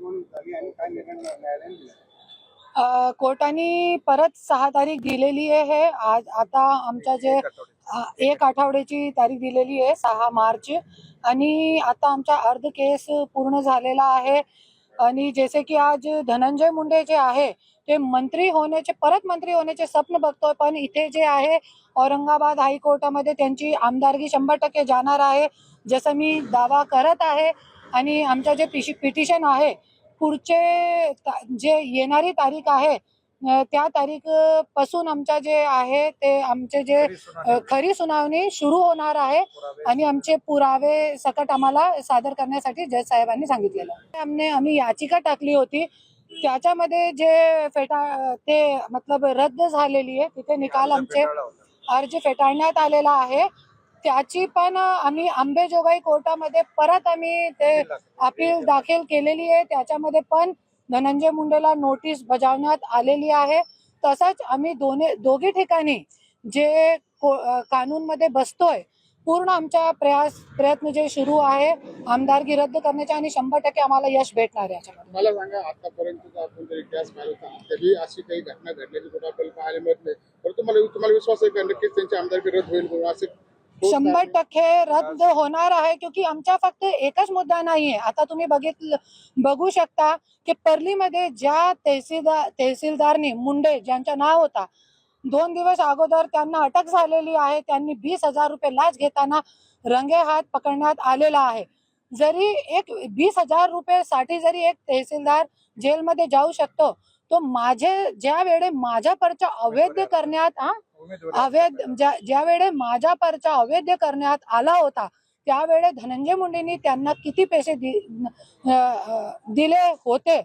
सुनावणी झाली आणि काय निर्णय न्यायालयाने दिला? कोर्टाने परत 6 तारीख दिलेली आहे. आज आता आमच्या जे 1 आठवड्याची तारीख दिलेली आहे 6 मार्च आणि आता आमचा अर्ध केस पूर्ण झालेला आहे. आणि जसे की आज धनंजय मुंडे जे आहे ते परत मंत्री होण्याचे स्वप्न बघतोय, पण इथे जे आहे औरंगाबाद हायकोर्टामध्ये त्यांची आमदारकी 100% जाणार आहे जसं मी दावा करत आहे. आणि आमचं जे पिटिशन आहे पुढचे जे येणारी तारीख आहे त्या तारीख पासून आमच्या जे आहे ते आमचे जे खरी सुनावणी सुरू होणार आहे आणि आमचे पुरावे सकट आम्हाला सादर करण्यासाठी जज साहेबांनी सांगितलेलं आहे. आम्ही याचिका टाकली होती, त्याच्यामध्ये जे मतलब रद्द झालेली आहे, तिथे निकाल आमचे अर्ज फेटाळण्यात आलेला आहे. त्याची पण आम्ही अंबेजोगाई कोर्टामध्ये परत आम्ही ते अपील दाखल केलेली आहे. त्याच्यामध्ये पण धनंजय मुंडेला नोटीस बजावण्यात आलेली आहे. तसंच आम्ही दोघी ठिकाणी जे कानूनमध्ये बसतोय पूर्ण आमचा प्रयत्न जे सुरू आहे आमदारकी रद्द करण्याचा आणि 100% आम्हाला यश भेटणार आहे याच्यामध्ये. मला सांगा, आतापर्यंतचा आपण जर इतिहास पाहिला कधी अशी काही घटना घडल्याची कुठं आपल्याला पाहायला मिळत नाही, तर तुम्हाला विश्वास आहे का नक्कीच त्यांची आमदारकी रद्द होईल? असे 100% रद्द होणार आहे, क्योंकि आमचा फक्त एकच मुद्दा नाहीये. आता तुम्ही बघू शकता की परलीमध्ये ज्या तहसीलदारनी मुंडे ज्यांचं नाव होता 2 दिवस अगोदर त्यांना अटक झालेली आहे. त्यांनी 20,000 रुपये लाच घेताना रंगेहात पकडण्यात आलेला आहे. जरी एक 20,000 रुपये साठी जरी एक तहसीलदार जेलमध्ये जाऊ शकतो, तो ज्या वेळे माझा पर्चा अवैध करण्यात ज्या वेळे माझा पर्चा अवैध करण्यात आला होता त्यावेळे धनंजय मुंडेंनी त्यांना किती पैसे दिले होते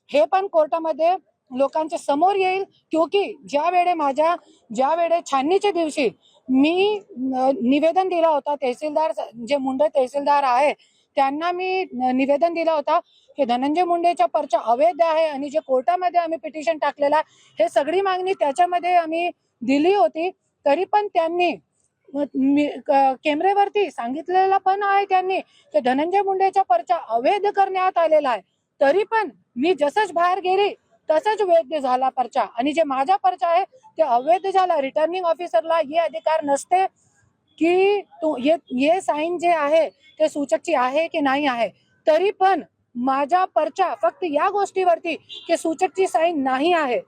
हे पण कोर्टामध्ये लोकांच्या समोर येईल. क्योंकि ज्या वेळे छाननीच्या दिवशी मी निवेदन दिला होता, तहसीलदार जे मुंडे तहसीलदार आहे त्यांना मी निवेदन दिला होता की धनंजय मुंडेचा पर्चा अवैध आहे आणि जे कोर्टामध्ये आम्ही पिटिशन टाकलेला हे सगळी मागणी त्याच्यामध्ये आम्ही दिली होती. तरी पण त्यांनी कॅमेऱ्यावरती सांगितलेलं पण आहे त्यांनी की धनंजय मुंडेचा पर्चा अवैध करण्यात आलेला आहे. तरी पण मी जसंच बाहेर गेली तसंच वैध झाला पर्चा आणि जे माझा पर्चा आहे ते अवैध झाला. रिटर्निंग ऑफिसरला हे अधिकार नसते की ये साईन जे आहे ते सूचकची आहे की नाही आहे. तरी पण माझा पर्चा फक्त या गोष्टीवरती की सूचकची साईन नाही आहे,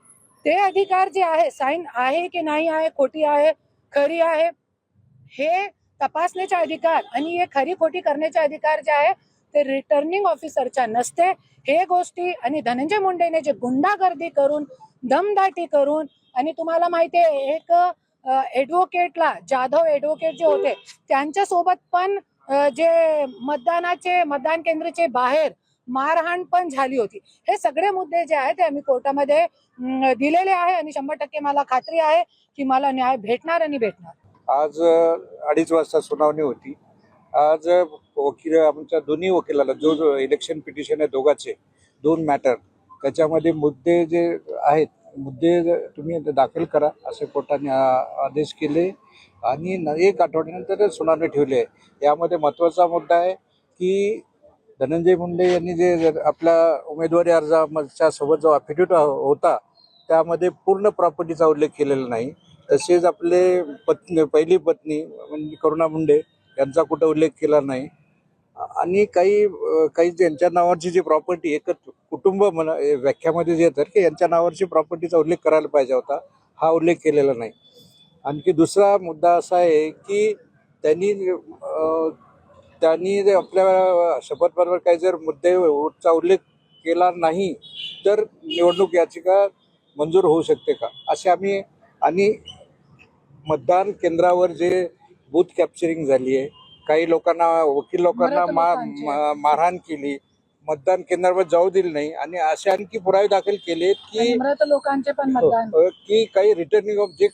ते अधिकार जे आहे साईन आहे की नाही आहे, खोटी आहे खरी आहे हे तपासण्याचा अधिकार आणि हे खरी खोटी करण्याचा अधिकार जे आहे ते रिटर्निंग ऑफिसरचा नसते. हे गोष्टी आणि धनंजय मुंडेने जे गुंडागर्दी करून दमदाटी करून आणि तुम्हाला माहिती आहे एक ऍडव्होकेटला जाधव ऍडव्होकेट जे होते त्यांच्या सोबत पण जे मतदान केंद्राचे बाहेर मारहाण पण झाली होती. हे सगळे मुद्दे जे आहेत ते आम्ही कोर्टामध्ये दिलेले आहे आणि 100% मला खात्री आहे की मला न्याय भेटणार आणि भेटणार. आज 2:30 वाजता सुनावणी होती. आज वकील आमच्या दोन्ही वकिलाला जो इलेक्शन पिटिशन आहे दोघांचे 2 मॅटर त्याच्यामध्ये मुद्दे जे आहेत मुद्दे तुम्ही दाखल करा असे कोर्टाने आदेश केले आणि 1 आठवड्यानंतर सुनावणी ठेवली आहे. यामध्ये महत्त्वाचा मुद्दा आहे की धनंजय मुंडे यांनी जे आपल्या उमेदवारी अर्जाच्या सोबत जो अफिडेविट होता त्यामध्ये पूर्ण प्रॉपर्टीचा उल्लेख केलेला नाही. तसेच आपले पहिली पत्नी म्हणजे करुणा मुंडे यांचा कुठं उल्लेख केला नाही आणि काही ज्यांच्या नावाची जी प्रॉपर्टी एकच कुटुंब व्याख्यामध्ये जे येतात की यांच्या नावाची प्रॉपर्टीचा उल्लेख करायला पाहिजे होता, हा उल्लेख केलेला नाही. आणखी दुसरा मुद्दा असा आहे की त्यांनी जे आपल्या शपथपत्रावर काही जर मुद्द्याचा उल्लेख केला नाही तर निवडणूक याचिका मंजूर होऊ शकते का असे आम्ही. आणि मतदान केंद्रावर जे बूथ कॅप्चरिंग झाली आहे, काही वकील लोकांना मारहाण केली, मतदान केंद्रावर जाऊ दिले नाही आणि असे आणखी पुरावे दाखल केले की लोकांचे पण मतदान की काही रिटर्निंग ऑफ जे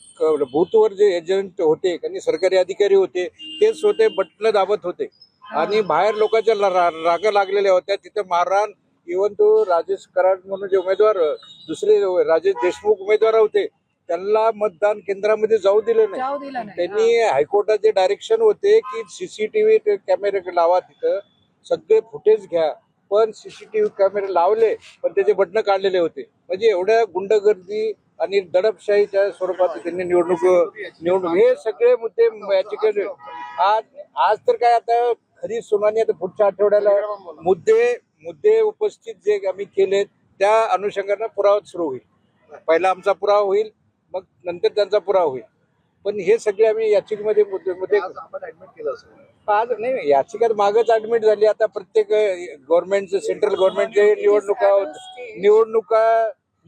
बूथवर जे एजंट होते आणि सरकारी अधिकारी होते तेच होते बटणं दाबत होते आणि बाहेर लोकांच्या रागा लागलेल्या होत्या. तिथे मारहाण इव्हन तो राजेश कराड म्हणून जे उमेदवार दुसरे राजेश देशमुख उमेदवार होते त्यांना मतदान केंद्रामध्ये जाऊ दिले नाही. त्यांनी हायकोर्टाचे डायरेक्शन होते की CCTV कॅमेरे लावा, तिथं सगळे फुटेज घ्या पण सीसीटीव्ही कॅमेरे लावले पण त्याचे बटणं काढलेले होते. म्हणजे एवढ्या गुंडगर्दी आणि दडपशाहीच्या स्वरूपात त्यांनी निवडणूक हे सगळे मुद्दे याचिकेत आज आज तर काय आता खरी सुनावणी आता पुढच्या आठवड्याला मुद्दे उपस्थित जे आम्ही केलेत त्या अनुषंगाने पुरावा सुरू होईल. पहिला आमचा पुरावा होईल, मग नंतर त्यांचा पुरावा होईल. पण हे सगळे आम्ही याचिकेमध्ये मुद्दे आज नाही, याचिका मागच ऍडमिट झाली. आता प्रत्येक गव्हर्नमेंटचं सेंट्रल गव्हर्नमेंटचे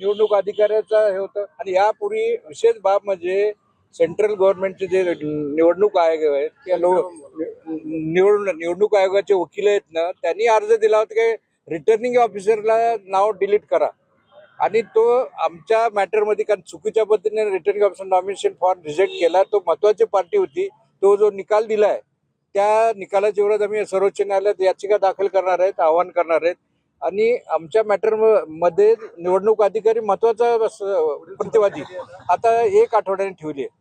निवडणूक अधिकाऱ्याचा हे होतं. आणि यापूर्वी विशेष बाब म्हणजे सेंट्रल गव्हर्नमेंटचे जे निवडणूक आयोग आहेत त्या निवडणूक आयोगाचे वकील आहेत ना, त्यांनी अर्ज दिला होता की रिटर्निंग ऑफिसरला नाव डिलीट करा. आणि तो आमच्या मॅटरमध्ये कारण चुकीच्या पद्धतीने returning officer nomination form reject केला. तो महत्वाची पार्टी होती. तो जो निकाल दिलाय त्या निकालाच्या विरोधात आम्ही सर्वोच्च न्यायालयात याचिका दाखल करणार आहेत, आवाहन करणार आहेत. आणि आमच्या मॅटर मध्ये निवडणूक अधिकारी महत्वाचा प्रतिवादी आता 1 आठवड्याने ठेवली आहे.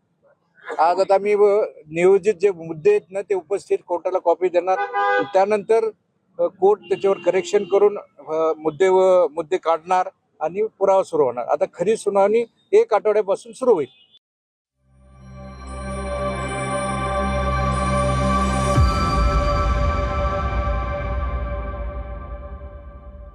आज आता मी नियोजित जे मुद्दे आहेत ना ते उपस्थित कोर्टाला कॉपी देणार. त्यानंतर कोर्ट त्याच्यावर करेक्शन करून मुद्दे काढणार आणि पुरावा सुरू होणार. आता खरी सुनावणी 1 आठवड्यापासून सुरू होईल.